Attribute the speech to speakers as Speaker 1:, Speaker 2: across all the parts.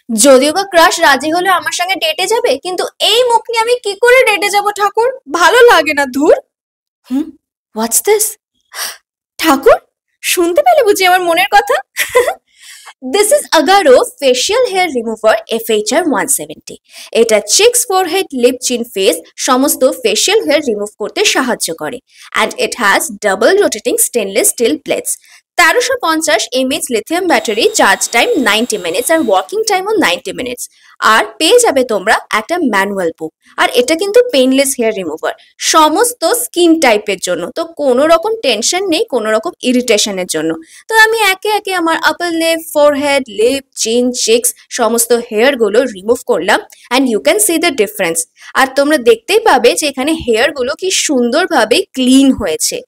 Speaker 1: যদিও বা ক্রাশ রাজি হলে আমার সঙ্গে ডেটে যাবে, কিন্তু এই মুখ নিয়ে আমি কি করে ডেটে যাব ঠাকুর? ভালো লাগে না, ধুর। হুম, হোয়াটস দিস? ঠাকুর, শুনতে পেলে বুঝি আমার মনের কথা? This is Agaro facial hair remover FHR 170। এটা cheeks, forehead, lip, chin, face সমস্ত ফেশিয়াল হেয়ার রিমুভ করতে সাহায্য করে। And it has double rotating stainless steel plates, 1350 mAh lithium battery, charge time 90 minutes আর ওয়ার্কিং টাইমও 90 মিনিটস। আর পেয়ে যাবে তোমরা একটা ম্যানুয়াল বুক। আর এটা কিন্তু পেইনলেস হেয়ার রিমুভার, সমস্ত স্কিন টাইপের জন্য, তো কোনো রকম টেনশন নেই কোনো রকম ইরিটেশনের জন্য। তো আমি একে একে আমার upper lip, forehead, lip, chin, cheeks সমস্ত হেয়ারগুলো রিমুভ করলাম। And you can see the difference. আর তোমরা দেখতেই পাবে যে এখানে হেয়ারগুলো কি সুন্দরভাবে ক্লিন হয়েছে।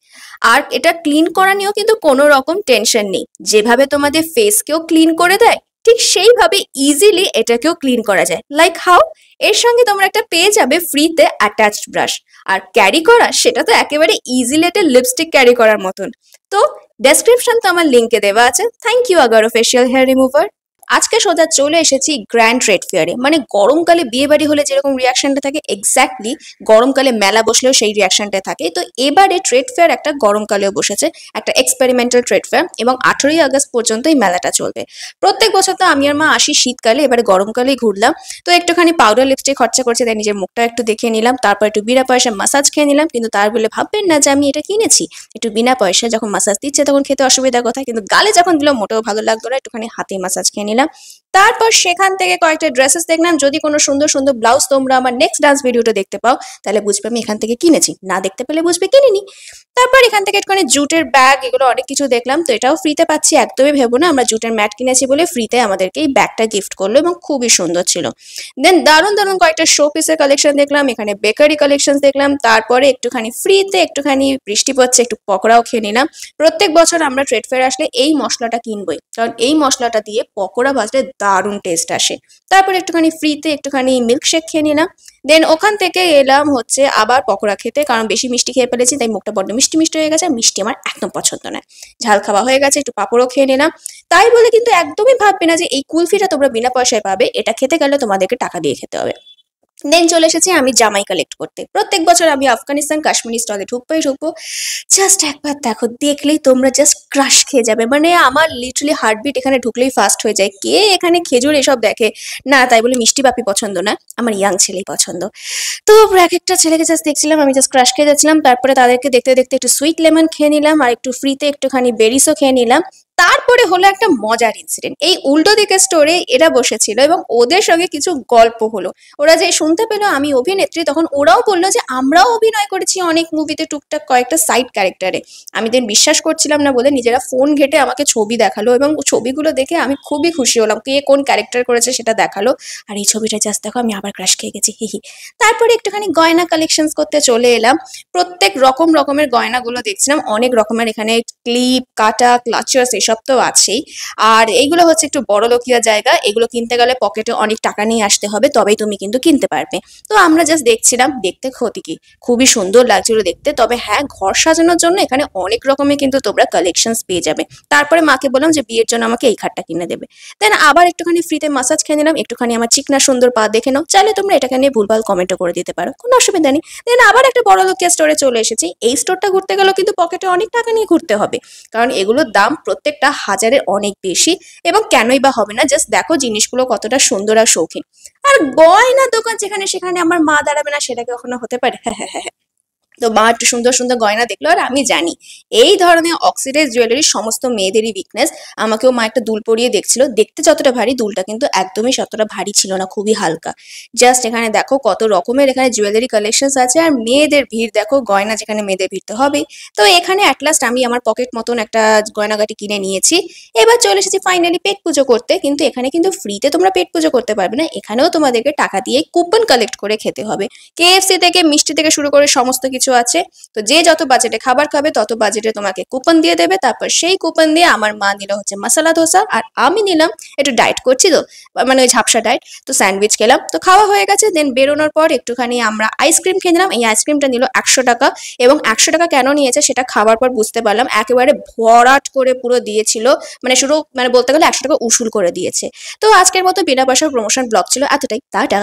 Speaker 1: আর এটা ক্লিন করা নিয়েও কিন্তু কোনো রকম টেনশন নেই। যেভাবে তোমাদের ফেসকেও ক্লিন করে দেয়, ঠিক সেইভাবে ইজিলি এটাকেও ক্লিন করা যায়। Like how? এর সঙ্গে তোমরা একটা পেয়ে যাবে ফ্রিতে অ্যাটাচড ব্রাশ। আর ক্যারি করা সেটা তো একেবারে ইজিলি একটা লিপস্টিক ক্যারি করার মতন। তো ডেসক্রিপশন তো আমার লিঙ্কে দেওয়া আছে। Thank you Agaro facial hair remover. আজকে সোজা চলে এসেছি গ্র্যান্ড ট্রেড ফেয়ারে, মানে গরমকালে বিয়ে বাড়ি হলে যেরকম রিয়াকশনটা থাকে, এক্স্যাক্টলি গরমকালে মেলা বসলেও সেই রিয়াকশনটা থাকে। তো এবারে ট্রেড ফেয়ার একটা গরমকালেও বসেছে, একটা এক্সপেরিমেন্টাল ট্রেড ফেয়ার, এবং 18ই আগস্ট পর্যন্ত এই মেলাটা চলবে। প্রত্যেক বছর তো আমি আর মা আসি শীতকালে, এবারে গরমকালেই ঘুরলাম। তো একটুখানি পাউডার লিপস্টিক খরচা করছে, তাই নিজের মুখটা একটু দেখিয়ে নিলাম, তারপর একটু বিনা পয়সা মাসাজ খেয়ে নিলাম। কিন্তু তার বলে ভাববেন না যে আমি এটা কিনেছি। একটু বিনা পয়সা যখন মাসাজ দিচ্ছে তখন খেতে অসুবিধার কথা, কিন্তু গালে যখন দিলাম মোটেও ভালো লাগতো না, একটুখানি হাতে মাসাজ খেয়ে নিলাম। তারপর সেখান থেকে কয়েকটা ড্রেসেস দেখলাম। যদি কোনো সুন্দর সুন্দর ব্লাউজ তোমরা আমার নেক্সট ডান্স ভিডিওটা দেখতে পাও, তাহলে বুঝবে আমি এখান থেকে কিনেছি, না দেখতে পেলে বুঝবে কিনিনি। তারপর এখান থেকে একটুখানি জুটের ব্যাগ, এগুলো অনেক কিছু দেখলাম। তো এটাও ফ্রিতে পাচ্ছি, একদমই ভেবো না আমরা জুটের ম্যাট কিনেছি বলে ফ্রিতে আমাদেরকে এই ব্যাগটা গিফট করলো, এবং খুবই সুন্দর ছিল। দেন দারুণ দারুণ কয়েকটা শো পিসের কালেকশন দেখলাম, এখানে বেকারি কালেকশন দেখলাম। তারপরে একটুখানি ফ্রিতে একটুখানি বৃষ্টি পড়ছে, একটু পকোড়াও খেয়ে নিলাম। প্রত্যেক বছর আমরা ট্রেড ফেয়ার আসলে এই মশলাটা কিনবই, কারণ এই মশলাটা দিয়ে পকোড়া ভাজলে দারুণ টেস্ট আসে। তারপর একটুখানি ফ্রিতে একটুখানি মিল্কশেক খেয়ে নিলাম। দেন ওখান থেকে এলাম হচ্ছে আবার পকোড়া খেতে, কারণ বেশি মিষ্টি খেয়ে ফেলেছি, তাই মুখটা বড্ড মিষ্টি মিষ্টি হয়ে গেছে। মিষ্টি আমার একদম পছন্দ নয়। ঝাল খাওয়া হয়ে গেছে, একটু পাঁপড়ও খেয়ে নিলাম। তাই বলে কিন্তু একদমই ভাববে না যে এই কুলফিটা তোমরা বিনা পয়সায় পাবে, এটা খেতে গেলে তোমাদেরকে টাকা দিয়ে খেতে হবে। দেন চলে এসেছি আমি জামাই কালেক্ট করতে। প্রত্যেক বছর আমি আফগানিস্তান কাশ্মীরি স্টলে ঢুকবো। জাস্ট একবার দেখো, দেখলেই তোমরা জাস্ট ক্রাশ খেয়ে যাবে। মানে আমার লিটারালি হার্টবিট এখানে ঢুকলেই ফাস্ট হয়ে যায়। কে এখানে খেজুর এসব দেখে না, তাই বলে মিষ্টি পাপি পছন্দ না, আমার ইয়াং ছেলেই পছন্দ। তো এক একটা ছেলেকে জাস্ট দেখছিলাম, আমি জাস্ট ক্রাশ খেয়ে যাচ্ছিলাম। তারপরে তাদেরকে দেখতে দেখতে একটু সুইট লেমন খেয়ে নিলাম, আর একটু ফ্রিতে একটুখানি বেরিসও খেয়ে নিলাম। তারপরে হলো একটা মজার ইনসিডেন্ট। এই উল্টো দিকের স্টোরে এরা বসেছিল এবং ওদের সঙ্গে কিছু গল্প হলো। ওরা যে শুনতে পেলো আমি অভিনেত্রী, তখন ওরাও বললো যে আমরাও অভিনয় করেছি অনেক মুভিতে, টুকটাক কয়েকটা সাইড ক্যারেক্টারে। আমি দেন বিশ্বাস করছিলাম না বলে নিজেরা ফোন ঘেটে আমাকে ছবি দেখালো, এবং ছবিগুলো দেখে আমি খুবই খুশি হলাম, কে কোন ক্যারেক্টার করেছে সেটা দেখালো। আর এই ছবিটা জাস্ট দেখো, আমি আবার ক্রাশ খেয়ে গেছি, হিহি। তারপরে একটুখানি গয়না কালেকশন করতে চলে এলাম। প্রত্যেক রকমের গয়নাগুলো দেখছিলাম, অনেক রকমের, এখানে ক্লিপ, কাটা, ক্লাচার্স এসব তো আছেই। আর এইগুলো হচ্ছে একটু বড়লোকিয়া জায়গা, এগুলো কিনতে গেলে পকেটে অনেক টাকা নিয়ে আসতে হবে, তবেই তুমি কিন্তু কিনতে পারবে। তো আমরা জাস্ট দেখছিলাম, দেখতে ক্ষতি কি, খুবই সুন্দর লাগছিল দেখতে। তবে হ্যাঁ, ঘর সাজানোর জন্য এখানে অনেক রকমের কিন্তু তোমরা কালেকশনস পেয়ে যাবে। তারপরে মাকে বললাম যে বিয়ের জন্য আমাকে এই খাটটা কিনে দেবে। দেন আবার একটুখানি ফ্রিতে মাসাজ খেয়ে নিলাম, একটুখানি আমার চিকনা সুন্দর পা দেখে নাও। চাইলে তোমরা এটাকে নিয়ে ভুলভাল কমেন্টও করে দিতে পারো, কোনো অসুবিধা নেই। দেন আবার একটা বড়লোকিয়া স্টোরে চলে এসেছি। এই স্টোরটা ঘুরতে গেলেও কিন্তু পকেটে অনেক টাকা নিয়ে ঘুরতে হবে, কারণ এগুলোর দাম প্রত্যেকটা হাজারের অনেক বেশি। এবং কেনই বা হবে না, জাস্ট দেখো জিনিসগুলো কতটা সুন্দর আর শৌখিন। আর গয়না দোকান যেখানে সেখানে আমার মা দাঁড়াবে না, সেটা কখনো হতে পারে? হ্যাঁ হ্যাঁ হ্যাঁ। তো মা একটু সুন্দর সুন্দর গয়না দেখলো, আর আমি জানি এই ধরনের অক্সিডাইজ জুয়েলারি সমস্ত মেয়েদেরই উইকনেস। আমাকেও মা একটা দুল পরিয়ে দেখছিল, দেখতে যতটা ভারী, দুলটা কিন্তু একদমই ততটা ভারী ছিল না, খুবই হালকা। জাস্ট এখানে দেখো কত রকমের এখানে জুয়েলারি কালেকশন আছে, আর মেয়েদের ভিড় দেখো, গয়না যেখানে মেয়েদের ভিড় তো হবেই। তো এখানে অ্যাটলাস্ট আমি আমার পকেট মতন একটা গয়নাগাটি কিনে নিয়েছি। এবার চলে এসেছি ফাইনালি পেট পুজো করতে। কিন্তু এখানে কিন্তু ফ্রিতে তোমরা পেট পুজো করতে পারবে না, এখানেও তোমাদেরকে টাকা দিয়ে কুপন কালেক্ট করে খেতে হবে। KFC থেকে মিষ্টি থেকে শুরু করে সমস্ত কিছু কিছু আছে। তো যে যত বাজেটে খাবার খাবে তত বাজেটে তোমাকে কুপন দিয়ে দেবে, তারপর সেই কুপন দিয়ে আমার মা নিল হচ্ছে মশলা ধোসা, আর আমি নিলাম, একটু ডায়েট করছি তো, মানে ওই ঝাপসা ডায়েট, তো স্যান্ডউইচ খেলাম। তো খাওয়া হয়ে গেছে, দেন বেরোনোর পর একটুখানি আমরা আইসক্রিম খেয়ে নিলাম। এই আইসক্রিমটা নিল 100 টাকা, এবং 100 টাকা কেন নিয়েছে সেটা খাবার পর বুঝতে পারলাম, একেবারে ভরাট করে পুরো দিয়েছিল, মানে শুধু মানে বলতে গেলে 100 টাকা উসুল করে দিয়েছে। তো আজকের মতো বিনা পয়সার প্রমোশন ব্লগ ছিল এতটাই, টাটা।